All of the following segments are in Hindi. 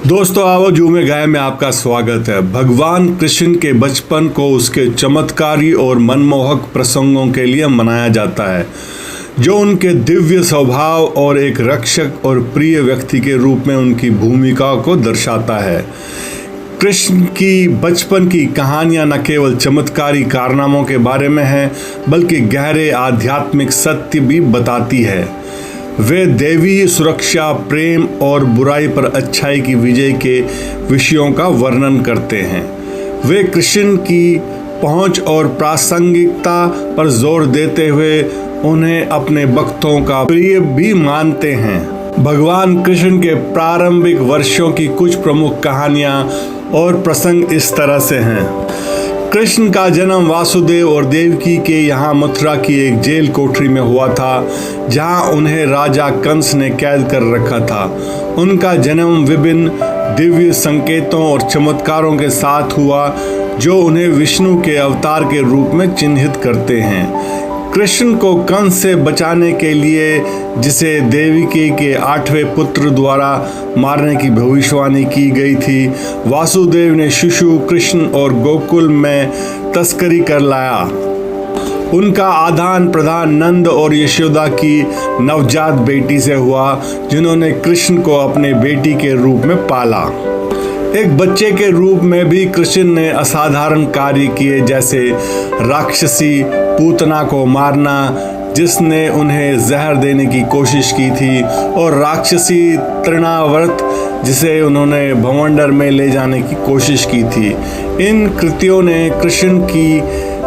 दोस्तों आओ झूमे गाए में आपका स्वागत है। भगवान कृष्ण के बचपन को उसके चमत्कारी और मनमोहक प्रसंगों के लिए मनाया जाता है, जो उनके दिव्य स्वभाव और एक रक्षक और प्रिय व्यक्ति के रूप में उनकी भूमिका को दर्शाता है। कृष्ण की बचपन की कहानियां न केवल चमत्कारी कारनामों के बारे में हैं, बल्कि गहरे आध्यात्मिक सत्य भी बताती है। वे दैवी सुरक्षा, प्रेम और बुराई पर अच्छाई की विजय के विषयों का वर्णन करते हैं। वे कृष्ण की पहुंच और प्रासंगिकता पर जोर देते हुए उन्हें अपने भक्तों का प्रिय भी मानते हैं। भगवान कृष्ण के प्रारंभिक वर्षों की कुछ प्रमुख कहानियां और प्रसंग इस तरह से हैं। कृष्ण का जन्म वासुदेव और देवकी के यहाँ मथुरा की एक जेल कोठरी में हुआ था, जहाँ उन्हें राजा कंस ने कैद कर रखा था। उनका जन्म विभिन्न दिव्य संकेतों और चमत्कारों के साथ हुआ, जो उन्हें विष्णु के अवतार के रूप में चिन्हित करते हैं। कृष्ण को कंस से बचाने के लिए, जिसे देवकी के 8वें पुत्र द्वारा मारने की भविष्यवाणी की गई थी, वासुदेव ने शिशु कृष्ण और गोकुल में तस्करी कर लाया। उनका आदान प्रदान नंद और यशोदा की नवजात बेटी से हुआ, जिन्होंने कृष्ण को अपने बेटी के रूप में पाला। एक बच्चे के रूप में भी कृष्ण ने असाधारण कार्य किए, जैसे राक्षसी पूतना को मारना, जिसने उन्हें जहर देने की कोशिश की थी, और राक्षसी तृणावर्त, जिसे उन्होंने भवंडर में ले जाने की कोशिश की थी। इन कृत्यों ने कृष्ण की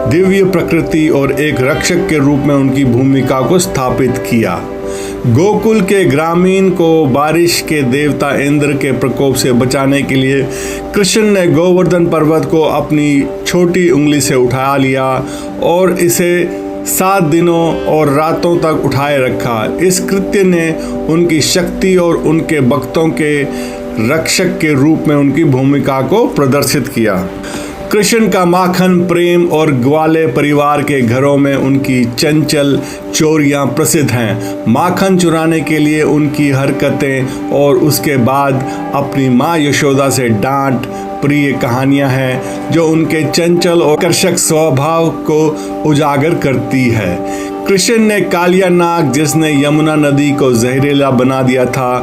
दिव्य प्रकृति और एक रक्षक के रूप में उनकी भूमिका को स्थापित किया। गोकुल के ग्रामीण को बारिश के देवता इंद्र के प्रकोप से बचाने के लिए कृष्ण ने गोवर्धन पर्वत को अपनी छोटी उंगली से उठा लिया और इसे 7 दिनों और रातों तक उठाए रखा। इस कृत्य ने उनकी शक्ति और उनके भक्तों के रक्षक के रूप में उनकी भूमिका को प्रदर्शित किया। कृष्ण का माखन प्रेम और ग्वाले परिवार के घरों में उनकी चंचल चोरियां प्रसिद्ध हैं। माखन चुराने के लिए उनकी हरकतें और उसके बाद अपनी माँ यशोदा से डांट प्रिय कहानियां हैं, जो उनके चंचल और आकर्षक स्वभाव को उजागर करती है। कृष्ण ने कालिया नाग, जिसने यमुना नदी को जहरीला बना दिया था,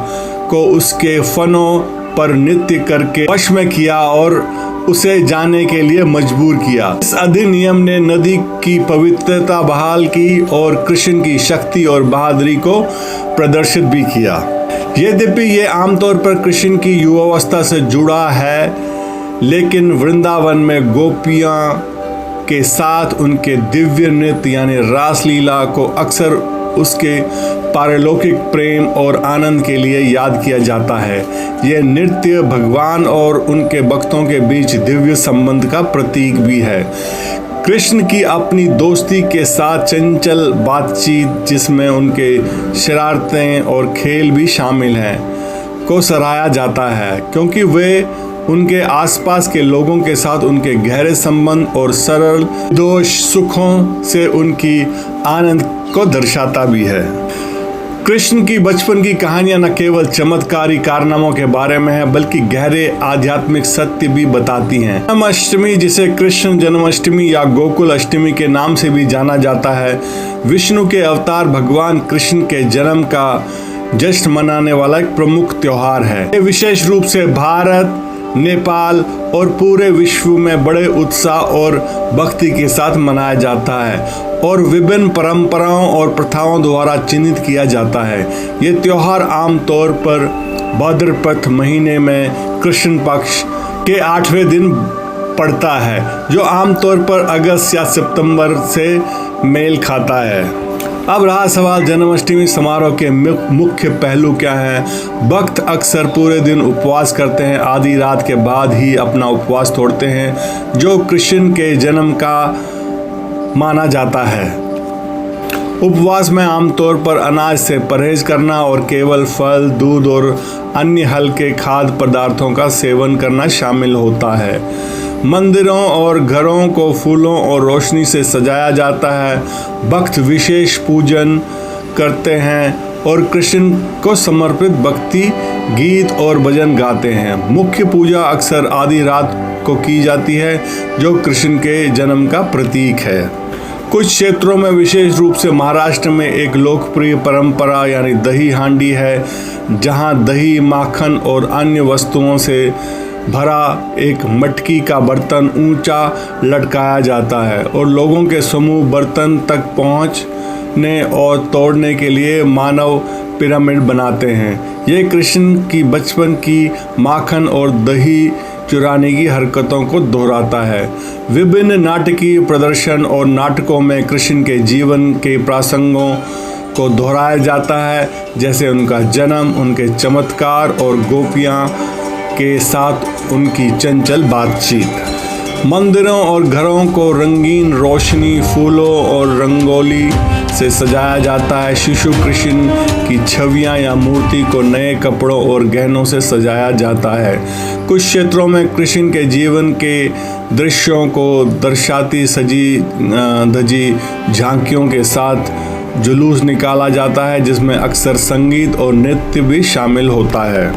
को उसके फनों पर नृत्य करके वश में किया और उसे जाने के लिए मजबूर किया। इस अधिनियम ने नदी की पवित्रता बहाल की और कृष्ण की शक्ति और बहादुरी को प्रदर्शित भी किया। यद्यपि ये आमतौर पर कृष्ण की युवावस्था से जुड़ा है, लेकिन वृंदावन में गोपियां के साथ उनके दिव्य नृत्य यानी रासलीला को अक्सर उसके पारलौकिक प्रेम और आनंद के लिए याद किया जाता है। यह नृत्य भगवान और उनके भक्तों के बीच दिव्य संबंध का प्रतीक भी है। कृष्ण की अपनी दोस्ती के साथ चंचल बातचीत, जिसमें उनके शरारतें और खेल भी शामिल हैं, को सराहा जाता है, क्योंकि वे उनके आसपास के लोगों के साथ उनके गहरे संबंध और सरल दोष सुखों से उनकी आनंद को दर्शाता भी है। कृष्ण की बचपन की कहानियां न केवल चमत्कारी कारनामों के बारे में है, बल्कि गहरे आध्यात्मिक सत्य भी बताती हैं। जन्माष्टमी, जिसे कृष्ण जन्माष्टमी या गोकुल अष्टमी के नाम से भी जाना जाता है, विष्णु के अवतार भगवान कृष्ण के जन्म का जश्न मनाने वाला एक प्रमुख त्योहार है। ये विशेष रूप से भारत, नेपाल और पूरे विश्व में बड़े उत्साह और भक्ति के साथ मनाया जाता है और विभिन्न परंपराओं और प्रथाओं द्वारा चिन्हित किया जाता है। ये त्योहार आमतौर पर भाद्रपद महीने में कृष्ण पक्ष के 8वें दिन पड़ता है, जो आमतौर पर अगस्त या सितंबर से मेल खाता है। अब रहा सवाल जन्माष्टमी समारोह के मुख्य पहलू क्या हैं। भक्त अक्सर पूरे दिन उपवास करते हैं, आधी रात के बाद ही अपना उपवास तोड़ते हैं, जो कृष्ण के जन्म का माना जाता है। उपवास में आमतौर पर अनाज से परहेज करना और केवल फल, दूध और अन्य हल्के खाद्य पदार्थों का सेवन करना शामिल होता है। मंदिरों और घरों को फूलों और रोशनी से सजाया जाता है। भक्त विशेष पूजन करते हैं और कृष्ण को समर्पित भक्ति गीत और भजन गाते हैं। मुख्य पूजा अक्सर आधी रात को की जाती है, जो कृष्ण के जन्म का प्रतीक है। कुछ क्षेत्रों में, विशेष रूप से महाराष्ट्र में, एक लोकप्रिय परंपरा यानी दही हांडी है, जहां दही, माखन और अन्य वस्तुओं से भरा एक मटकी का बर्तन ऊंचा लटकाया जाता है और लोगों के समूह बर्तन तक पहुंचने और तोड़ने के लिए मानव पिरामिड बनाते हैं। ये कृष्ण की बचपन की माखन और दही चुराने की हरकतों को दोहराता है। विभिन्न नाटकीय प्रदर्शन और नाटकों में कृष्ण के जीवन के प्रसंगों को दोहराया जाता है, जैसे उनका जन्म, उनके चमत्कार और गोपियाँ के साथ उनकी चंचल बातचीत। मंदिरों और घरों को रंगीन रोशनी, फूलों और रंगोली से सजाया जाता है। शिशु कृष्ण की छवियां या मूर्ति को नए कपड़ों और गहनों से सजाया जाता है। कुछ क्षेत्रों में कृष्ण के जीवन के दृश्यों को दर्शाती सजी धजी झांकियों के साथ जुलूस निकाला जाता है, जिसमें अक्सर संगीत और नृत्य भी शामिल होता है।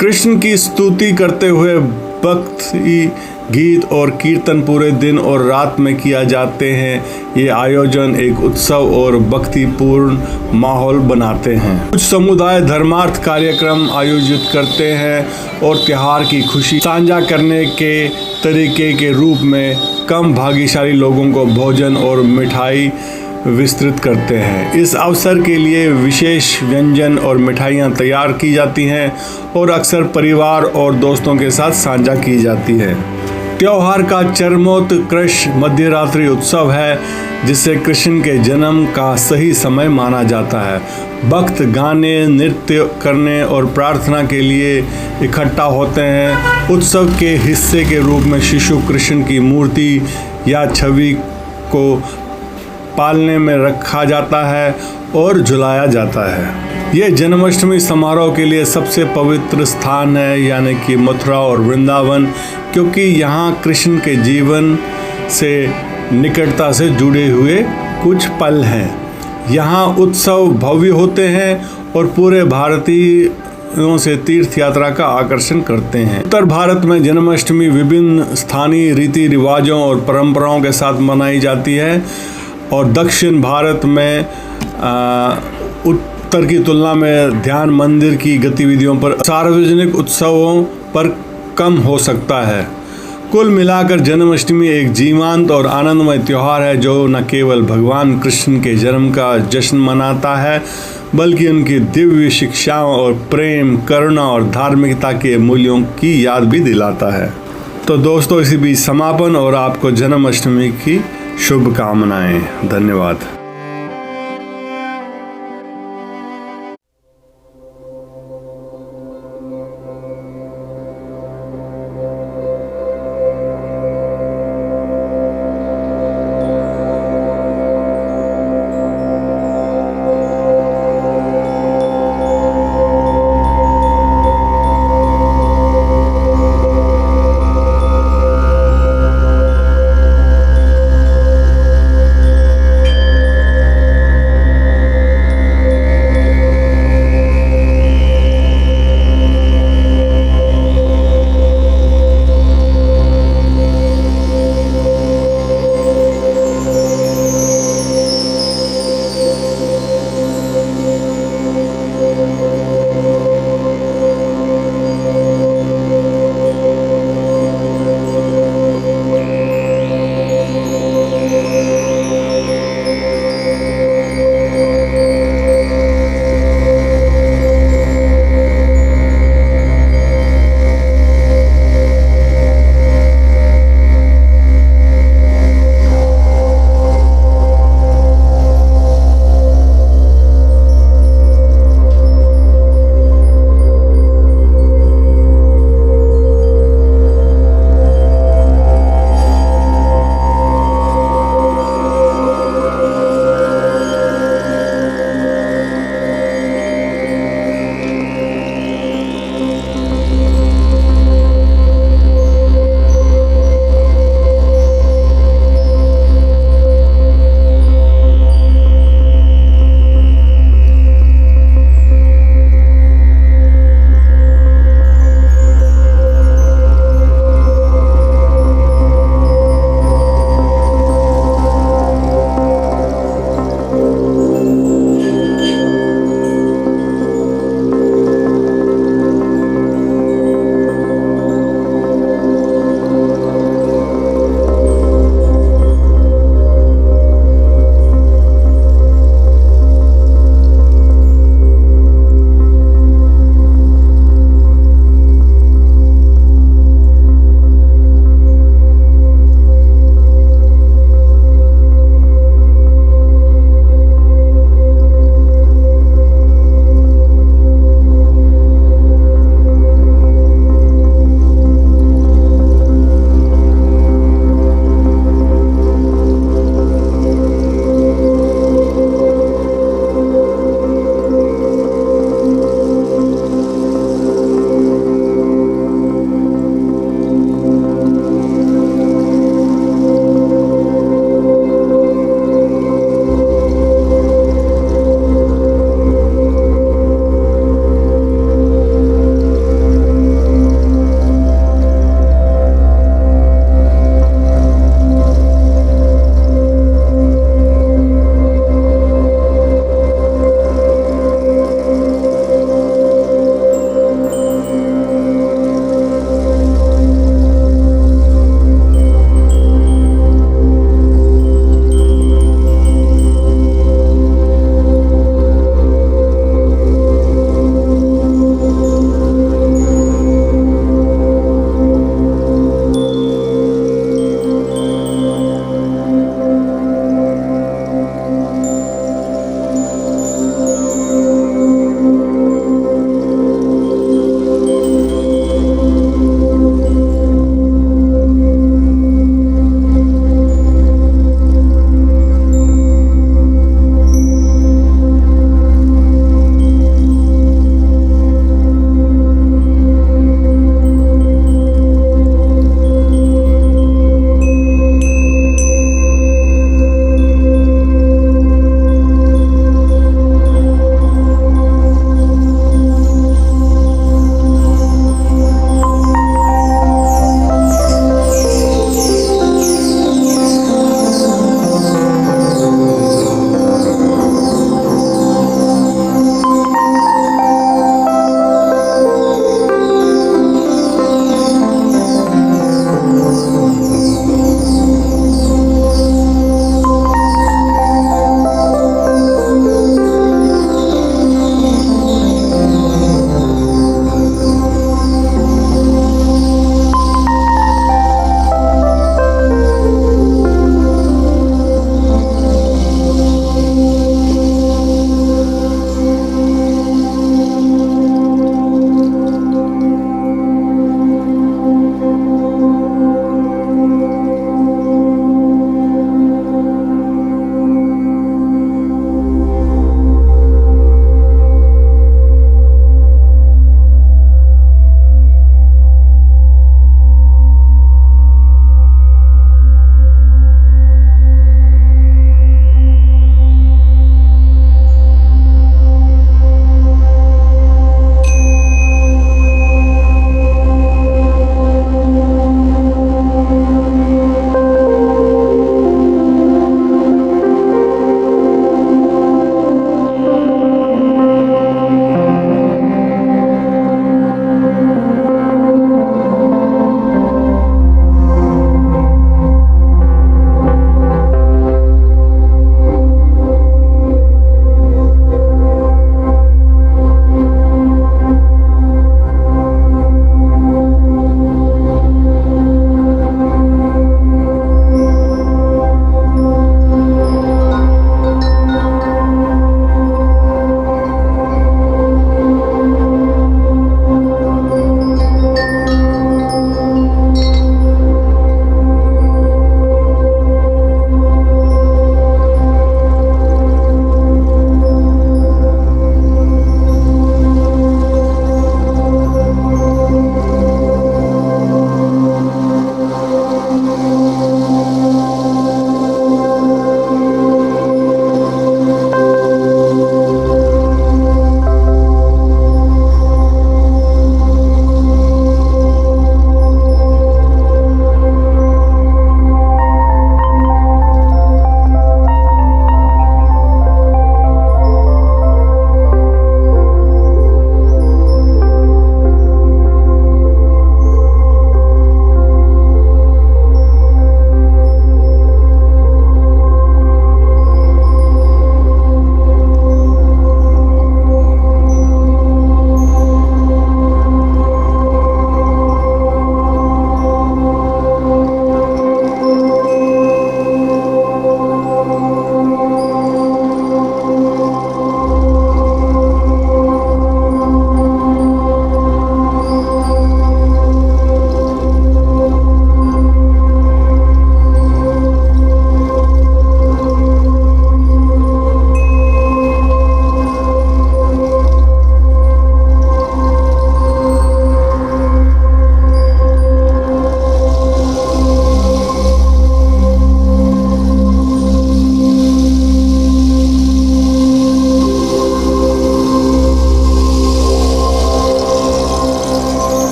कृष्ण की स्तुति करते हुए भक्ति गीत और कीर्तन पूरे दिन और रात में किया जाते हैं। ये आयोजन एक उत्सव और भक्तिपूर्ण माहौल बनाते हैं। कुछ समुदाय धर्मार्थ कार्यक्रम आयोजित करते हैं और त्योहार की खुशी साझा करने के तरीके के रूप में कम भाग्यशाली लोगों को भोजन और मिठाई विस्तृत करते हैं। इस अवसर के लिए विशेष व्यंजन और मिठाइयाँ तैयार की जाती हैं और अक्सर परिवार और दोस्तों के साथ साझा की जाती है। त्योहार का चरमोत्कर्ष मध्यरात्रि उत्सव है, जिसे कृष्ण के जन्म का सही समय माना जाता है। भक्त गाने, नृत्य करने और प्रार्थना के लिए इकट्ठा होते हैं। उत्सव के हिस्से के रूप में शिशु कृष्ण की मूर्ति या छवि को पालने में रखा जाता है और झुलाया जाता है। यह जन्माष्टमी समारोह के लिए सबसे पवित्र स्थान है, यानी कि मथुरा और वृंदावन, क्योंकि यहाँ कृष्ण के जीवन से निकटता से जुड़े हुए कुछ पल हैं। यहाँ उत्सव भव्य होते हैं और पूरे भारतीयों से तीर्थ यात्रा का आकर्षण करते हैं। उत्तर भारत में जन्माष्टमी विभिन्न स्थानीय रीति रिवाजों और परंपराओं के साथ मनाई जाती है और दक्षिण भारत में उत्तर की तुलना में ध्यान मंदिर की गतिविधियों पर, सार्वजनिक उत्सवों पर कम हो सकता है। कुल मिलाकर जन्माष्टमी एक जीवंत और आनंदमय त्यौहार है, जो न केवल भगवान कृष्ण के जन्म का जश्न मनाता है, बल्कि उनकी दिव्य शिक्षाओं और प्रेम, करुणा और धार्मिकता के मूल्यों की याद भी दिलाता है। तो दोस्तों, इसी बीच समापन और आपको जन्माष्टमी की शुभकामनाएं। धन्यवाद।